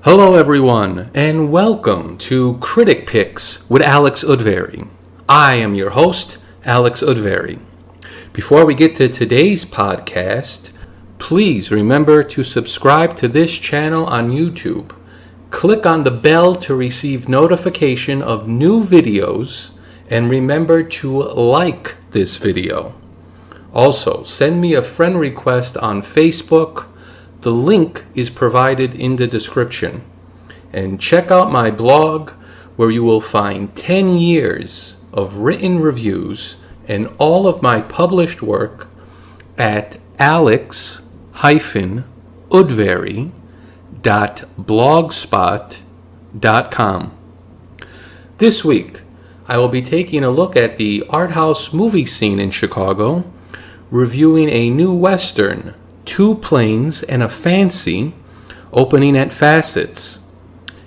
Hello everyone, and welcome to Critic Picks with Alex Udvary. I am your host, Alex Udvary. Before we get to today's podcast, please remember to subscribe to this channel on YouTube. Click on the bell to receive notification of new videos, and remember to like this video. Also, send me a friend request on Facebook. The link is provided in the description. And check out my blog where you will find 10 years of written reviews and all of my published work at alex-udvary.blogspot.com. This week, I will be taking a look at the art house movie scene in Chicago, reviewing a new Western, Two Planes and a Fancy, opening at Facets.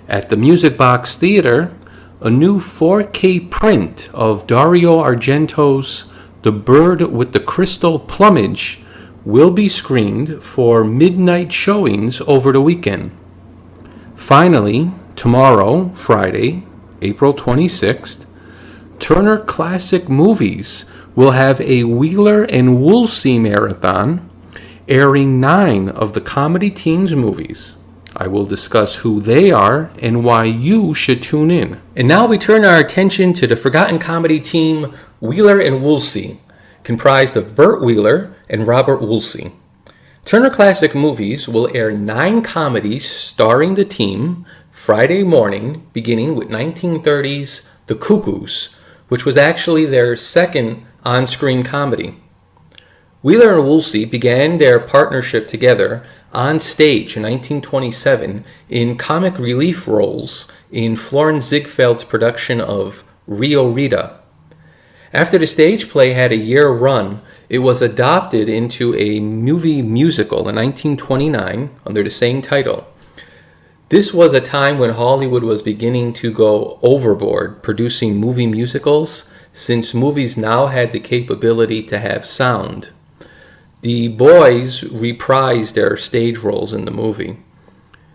At the Music Box Theater, a new 4K print of Dario Argento's The Bird with the Crystal Plumage will be screened for midnight showings over the weekend. Finally, tomorrow, Friday, April 26th, Turner Classic Movies will have a Wheeler and Woolsey marathon airing 9 of the Comedy Teens movies. I will discuss who they are and why you should tune in. And now we turn our attention to the forgotten comedy team Wheeler and Woolsey, comprised of Burt Wheeler and Robert Woolsey. Turner Classic Movies will air 9 comedies starring the team Friday morning, beginning with 1930's The Cuckoos, which was actually their second on-screen comedy. Wheeler and Woolsey began their partnership together on stage in 1927 in comic relief roles in Florence Ziegfeld's production of Rio Rita. After the stage play had a year run, it was adopted into a movie musical in 1929 under the same title. This was a time when Hollywood was beginning to go overboard producing movie musicals, since movies now had the capability to have sound. The boys reprised their stage roles in the movie.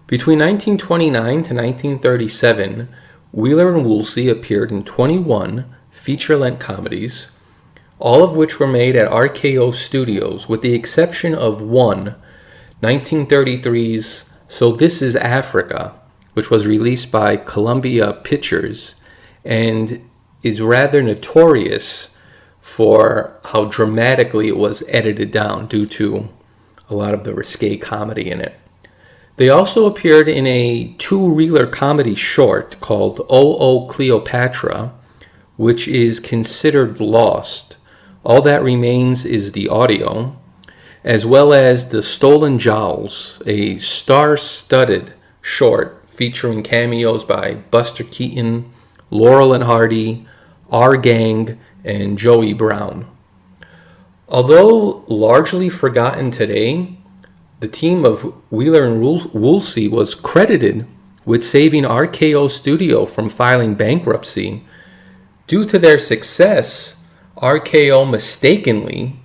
Between 1929 to 1937, Wheeler and Woolsey appeared in 21 feature-length comedies, all of which were made at RKO Studios, with the exception of one, 1933's So This Is Africa, which was released by Columbia Pictures and is rather notorious for how dramatically it was edited down due to a lot of the risque comedy in it. They also appeared in a two-reeler comedy short called Oh, Cleopatra, which is considered lost. All that remains is the audio, as well as The Stolen Jowls, a star-studded short featuring cameos by Buster Keaton, Laurel and Hardy, Our Gang, and Joey Brown. Although largely forgotten today, the team of Wheeler and Woolsey was credited with saving RKO Studio from filing bankruptcy. Due to their success, RKO mistakenly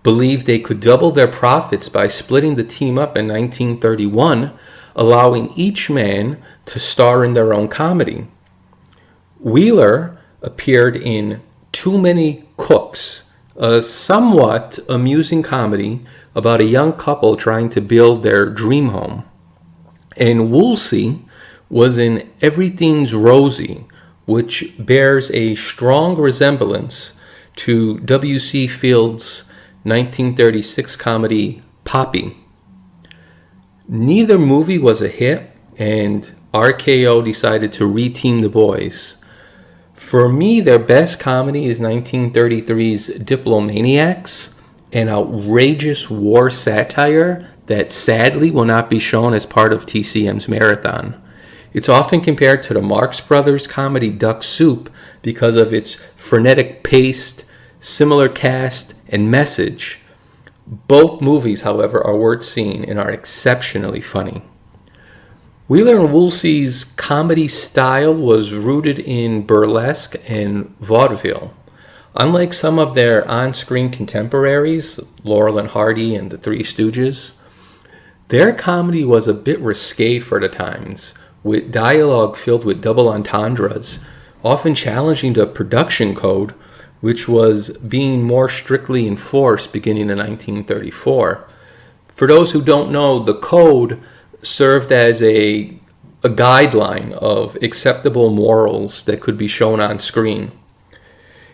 believed they could double their profits by splitting the team up in 1931, allowing each man to star in their own comedy. Wheeler appeared in Too Many Cooks, a somewhat amusing comedy about a young couple trying to build their dream home. And Woolsey was in Everything's Rosy, which bears a strong resemblance to W.C. Fields' 1936 comedy Poppy. Neither movie was a hit, and RKO decided to reteam the boys. For me, their best comedy is 1933's Diplomaniacs, an outrageous war satire that sadly will not be shown as part of TCM's marathon. It's often compared to the Marx Brothers comedy Duck Soup because of its frenetic pace, similar cast, and message. Both movies, however, are worth seeing and are exceptionally funny. Wheeler and Woolsey's comedy style was rooted in burlesque and vaudeville. Unlike some of their on-screen contemporaries, Laurel and Hardy and the Three Stooges, Their comedy was a bit risque for the times, with dialogue filled with double entendres, often challenging the production code, which was being more strictly enforced beginning in 1934. For those who don't know, the code served as a guideline of acceptable morals that could be shown on screen.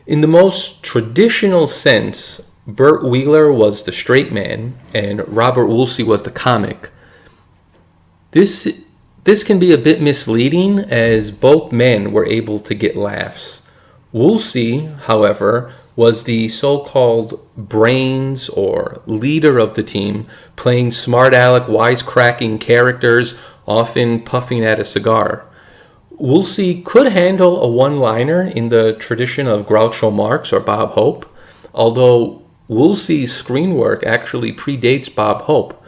In the most traditional sense, Burt Wheeler was the straight man and Robert Woolsey was the comic. This can be a bit misleading as both men were able to get laughs. Woolsey, however, was the so-called brains or leader of the team, playing smart aleck, wisecracking characters, often puffing at a cigar. Woolsey could handle a one-liner in the tradition of Groucho Marx or Bob Hope, although Woolsey's screen work actually predates Bob Hope.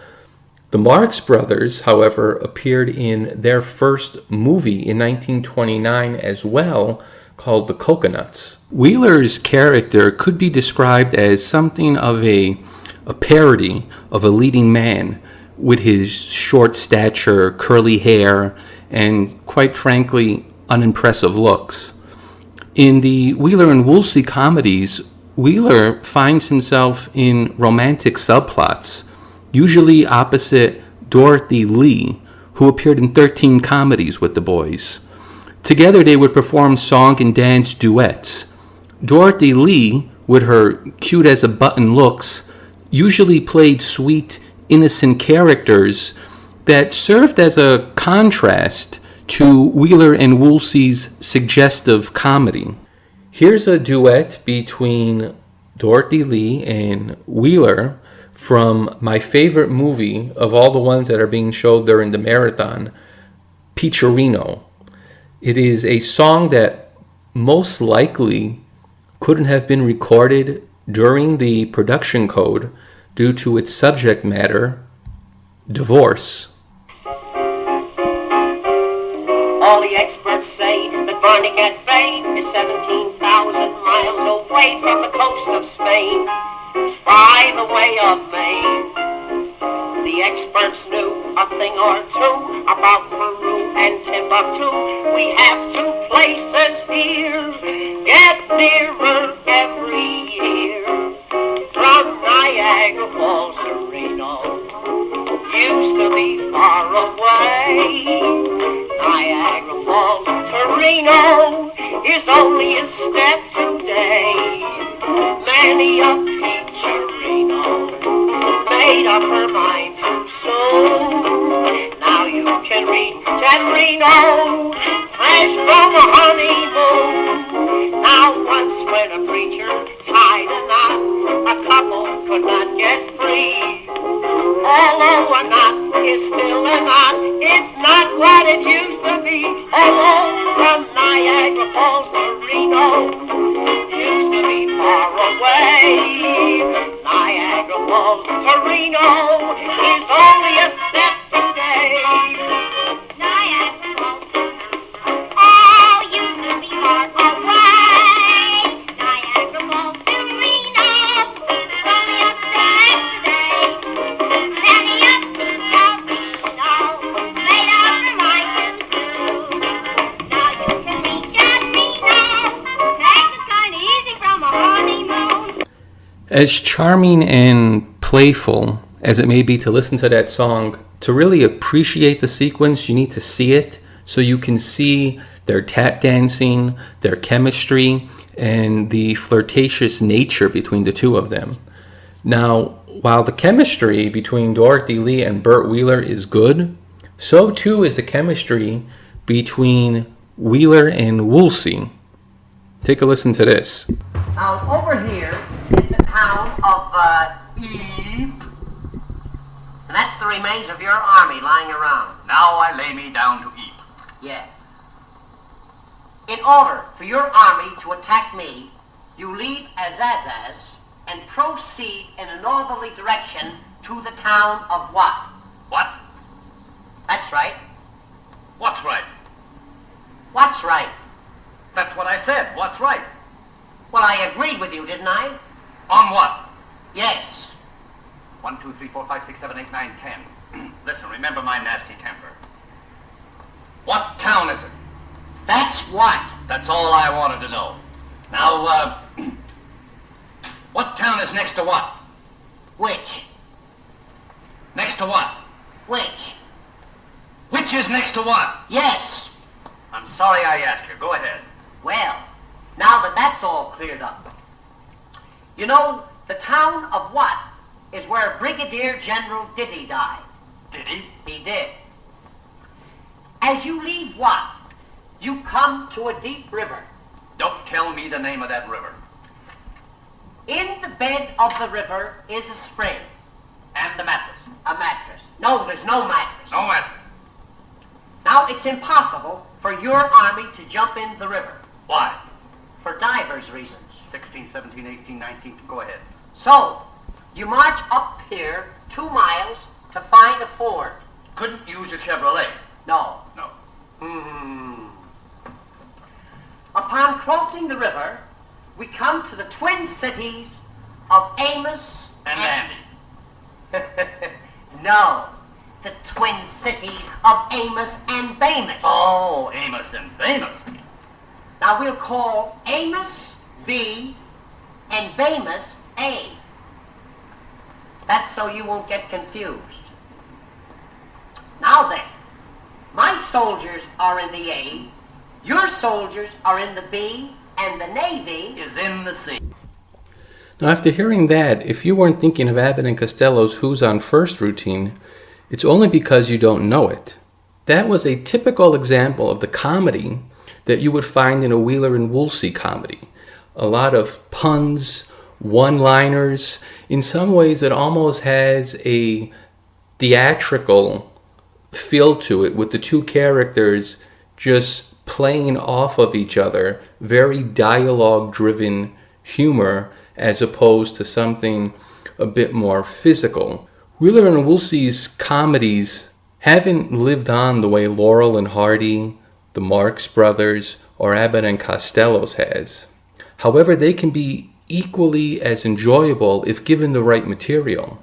The Marx Brothers, however, appeared in their first movie in 1929 as well, called The Coconuts. Wheeler's character could be described as something of a parody of a leading man, with his short stature, curly hair, and quite frankly, unimpressive looks. In the Wheeler and Woolsey comedies, Wheeler finds himself in romantic subplots, usually opposite Dorothy Lee, who appeared in 13 comedies with the boys. Together they would perform song and dance duets. Dorothy Lee, with her cute-as-a-button looks, usually played sweet, innocent characters that served as a contrast to Wheeler and Woolsey's suggestive comedy. Here's a duet between Dorothy Lee and Wheeler from my favorite movie of all the ones that are being showed during the marathon, Peacherino. It is a song that most likely couldn't have been recorded during the production code due to its subject matter, divorce. All the experts say that Barnegat Bay is 17,000 miles away from the coast of Spain, by the way of Maine. The experts knew a thing or two about Peru and Timbuktu. We have two places here, get nearer every year. From Niagara Falls to Reno, used to be far away. Niagara Falls to Reno is only a step today. Many a Peacherino made up her mind too soon. Now you can read that Reno fresh from a honeymoon. Now once when a preacher tied a knot, a couple could not get free. Although a knot is still a knot, it's not what it used to be. Although from Niagara Falls to Reno used to be far away. Niagara Falls to Reno is only a step today. Niagara Falls, oh, used to be far away. Niagara Falls to Reno is only a step today. Many up to Reno made up their minds to do. Now you can reach out Reno, take it kind of easy from a honeymoon. As charming and playful as it may be to listen to that song, to really appreciate the sequence, you need to see it so you can see their tap dancing, their chemistry, and the flirtatious nature between the two of them. Now, while the chemistry between Dorothy Lee and Burt Wheeler is good, so too is the chemistry between Wheeler and Woolsey. Take a listen to this. Now, over here is the town of Eve, and that's the remains of your army lying around. Now I lay me down to eat. Yeah. In order for your army to attack me, you leave Azazaz and proceed in a northerly direction to the town of what? What? That's right. What's right? What's right? That's what I said. What's right? Well, I agreed with you, didn't I? On what? Yes. 1, 2, 3, 4, 5, 6, 7, 8, 9, 10. Listen, remember my nasty temper. What town is it? That's what. That's all I wanted to know. Now, what town is next to what? Which? Next to what? Which? Which is next to what? Yes. I'm sorry I asked you. Go ahead. Well, now that that's all cleared up, you know, the town of what is where Brigadier General Diddy died. Did he? He did. As you leave what, you come to a deep river. Don't tell me the name of that river. In the bed of the river is a spring. And the mattress. A mattress. No, there's no mattress. No mattress. Now, it's impossible for your army to jump in the river. Why? For divers reasons. 16, 17, 18, 19. Go ahead. So, you march up here 2 miles to find a ford. Couldn't use a Chevrolet. No. No. Upon crossing the river, we come to the twin cities of Amos And Landy. No, the twin cities of Amos and Bamus. Oh, Amos and Bamus. Now we'll call Amos B and Bamus A. That's so you won't get confused. Now then, my soldiers are in the A, your soldiers are in the B, and the Navy Is in the sea. Now, after hearing that, if you weren't thinking of Abbott and Costello's Who's on First routine, it's only because you don't know it. That was a typical example of the comedy that you would find in a Wheeler and Woolsey comedy. A lot of puns, one-liners. In some ways, it almost has a theatrical feel to it, with the two characters just playing off of each other. Very dialogue-driven humor, as opposed to something a bit more physical. Wheeler and Woolsey's comedies haven't lived on the way Laurel and Hardy, the Marx Brothers, or Abbott and Costello's has. However, they can be equally as enjoyable if given the right material.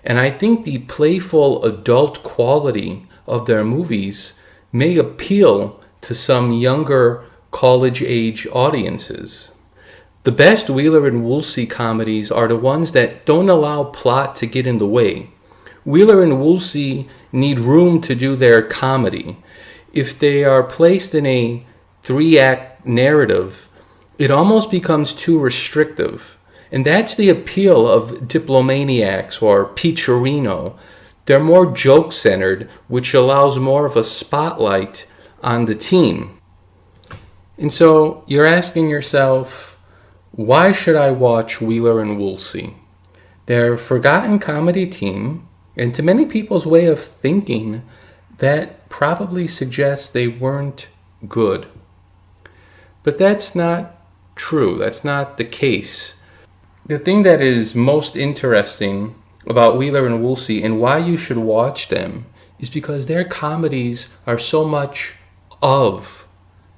And I think the playful adult quality of their movies may appeal to some younger college-age audiences. The best Wheeler and Woolsey comedies are the ones that don't allow plot to get in the way. Wheeler and Woolsey need room to do their comedy. If they are placed in a 3-act narrative, it almost becomes too restrictive. And that's the appeal of Diplomaniacs or Peacherino. They're more joke-centered, which allows more of a spotlight on the team. And so you're asking yourself, why should I watch Wheeler and Woolsey? They're a forgotten comedy team, and to many people's way of thinking, that probably suggests they weren't good. But that's not true. That's not the case. The thing that is most interesting about Wheeler and Woolsey and why you should watch them is because their comedies are so much of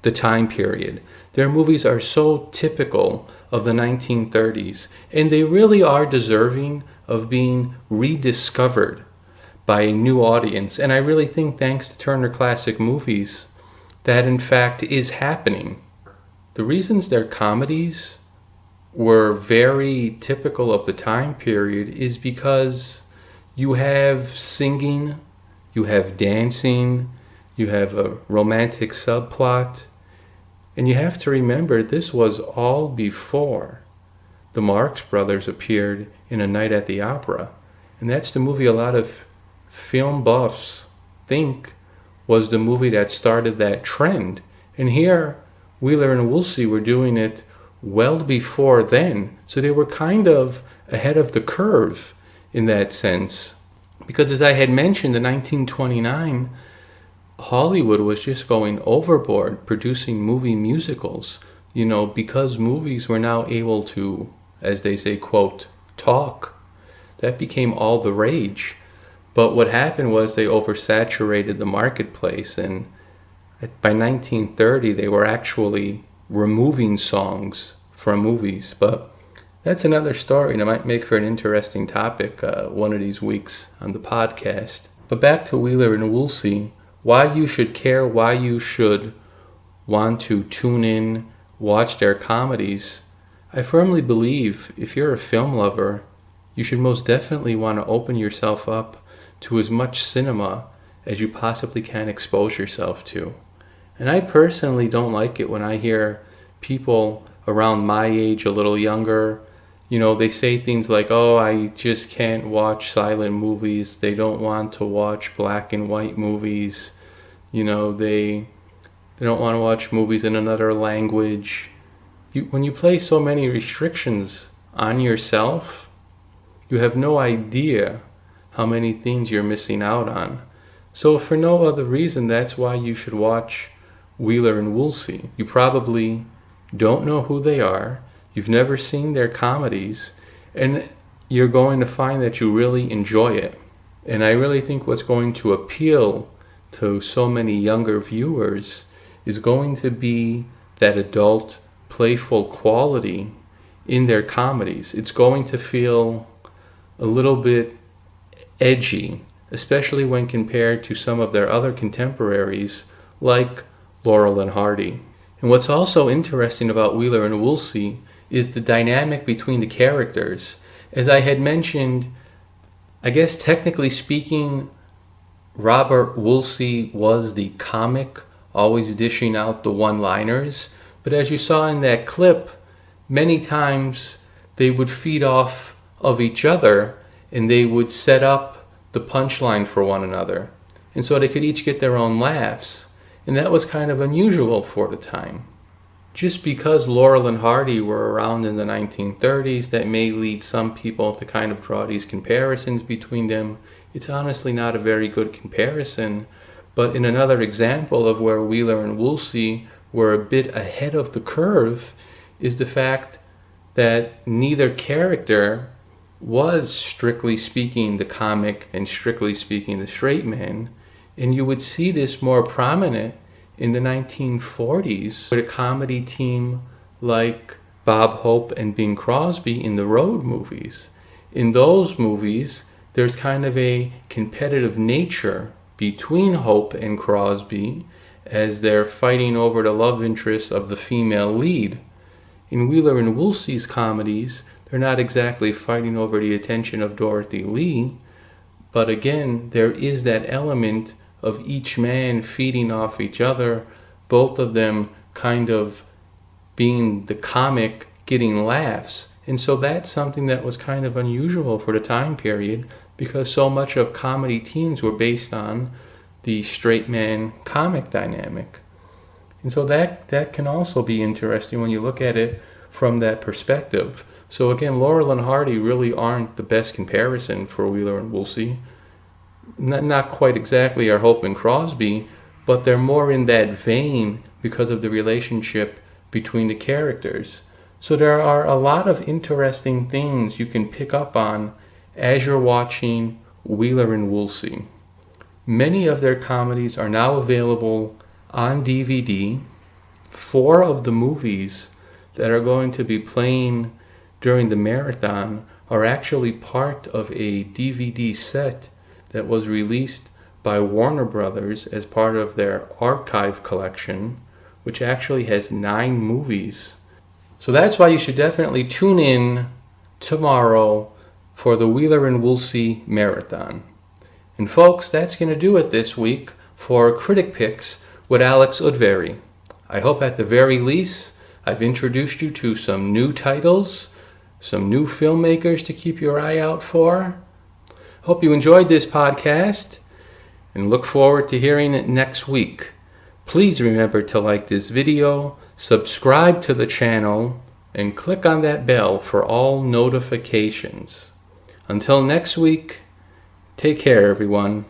the time period. Their movies are so typical of the 1930s, and they really are deserving of being rediscovered by a new audience. And I really think, thanks to Turner Classic Movies, that in fact is happening. The reasons their comedies were very typical of the time period is because you have singing, you have dancing, you have a romantic subplot, and you have to remember this was all before the Marx Brothers appeared in A Night at the Opera. And that's the movie a lot of film buffs think was the movie that started that trend. And here, Wheeler and Woolsey were doing it well before then. So they were kind of ahead of the curve in that sense. Because as I had mentioned, in 1929, Hollywood was just going overboard producing movie musicals, because movies were now able to, as they say, quote, talk. That became all the rage. But what happened was they oversaturated the marketplace, and by 1930 they were actually removing songs from movies. But that's another story, and it might make for an interesting topic one of these weeks on the podcast. But back to Wheeler and Woolsey, why you should care, why you should want to tune in, watch their comedies. I firmly believe if you're a film lover, you should most definitely want to open yourself up to as much cinema as you possibly can expose yourself to. And I personally don't like it when I hear people around my age, a little younger, they say things like, oh, I just can't watch silent movies. They don't want to watch black and white movies. They don't want to watch movies in another language. When you place so many restrictions on yourself, you have no idea how many things you're missing out on. So for no other reason, that's why you should watch Wheeler and Woolsey. You probably don't know who they are. You've never seen their comedies, and you're going to find that you really enjoy it. And I really think what's going to appeal to so many younger viewers is going to be that adult, playful quality in their comedies. It's going to feel a little bit edgy, especially when compared to some of their other contemporaries like Laurel and Hardy. And what's also interesting about Wheeler and Woolsey is the dynamic between the characters. As I had mentioned, I guess technically speaking, Robert Woolsey was the comic, always dishing out the one-liners. But as you saw in that clip, many times they would feed off of each other and they would set up the punchline for one another. And so they could each get their own laughs. And that was kind of unusual for the time. Just because Laurel and Hardy were around in the 1930s, that may lead some people to kind of draw these comparisons between them. It's honestly not a very good comparison. But in another example of where Wheeler and Woolsey were a bit ahead of the curve is the fact that neither character was, strictly speaking, the comic and strictly speaking, the straight man. And you would see this more prominent in the 1940s with a comedy team like Bob Hope and Bing Crosby in the road movies. In those movies, there's kind of a competitive nature between Hope and Crosby as they're fighting over the love interest of the female lead. In Wheeler and Woolsey's comedies, they're not exactly fighting over the attention of Dorothy Lee, but again, there is that element of each man feeding off each other, both of them kind of being the comic, getting laughs. And so that's something that was kind of unusual for the time period, because so much of comedy teams were based on the straight man comic dynamic. And so that can also be interesting when you look at it from that perspective. So again, Laurel and Hardy really aren't the best comparison for Wheeler and Woolsey. Not quite exactly our Hope and Crosby, but they're more in that vein because of the relationship between the characters. So there are a lot of interesting things you can pick up on as you're watching Wheeler and Woolsey. Many of their comedies are now available on DVD. 4 of the movies that are going to be playing during the marathon are actually part of a DVD set that was released by Warner Brothers as part of their archive collection, which actually has 9 movies. So that's why you should definitely tune in tomorrow for the Wheeler and Woolsey Marathon. And folks, that's going to do it this week for Critic Picks with Alex Udvary. I hope at the very least I've introduced you to some new titles, some new filmmakers to keep your eye out for. Hope you enjoyed this podcast and look forward to hearing it next week. Please remember to like this video, subscribe to the channel, and click on that bell for all notifications. Until next week, take care, everyone.